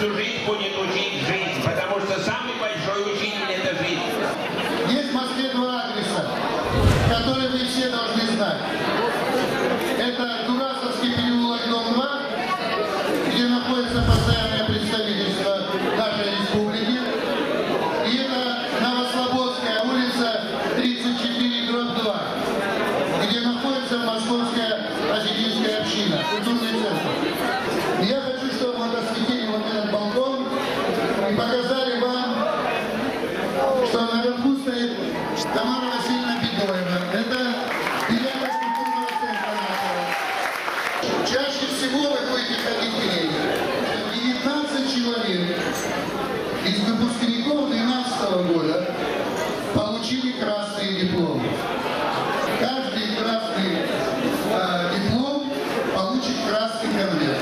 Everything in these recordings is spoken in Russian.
всю жизнь будет учить жизнь, потому что самый большой учитель – это жизнь. Есть в Москве два адреса, которые вы все должны знать. Это Дурасовский переулок, дом 2, где находится постоянное представительство нашей республики. И это Новослободская улица, 34/2, где находится Московская осетинская община, культурный центр. И я хочу, чтобы мы осветили вот этот балкон и показали вам, что наверху стоит Тамара Васильевна Бедоева. Это директор культурного центра нашего. Чаще всего вы будете ходить к ней. 19 человек из выпускников 2012 года получили красные дипломы. Каждый красный диплом получит красный конверт.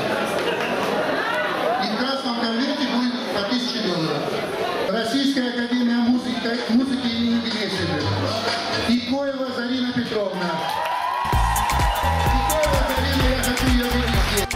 И в красном конверте будет по $1000. Российская академия музыки имени Гнесиных. Икоева Зарина Петровна. Икоева Зарина, я хочу ее видеть здесь.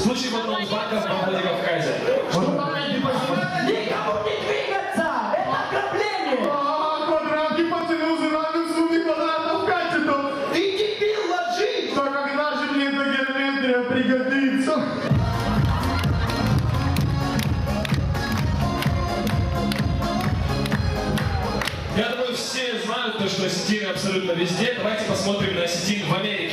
Случай потом звонка в Кавказе. Никому не двигаться! Это ограбление! Квадратки потянулся на сумме квадратов в катету. Ты дебил, ложись! Да когда же мне эта геометрия пригодится? Я думаю, все знают, что осетины абсолютно везде. Давайте посмотрим на осетин в Америке.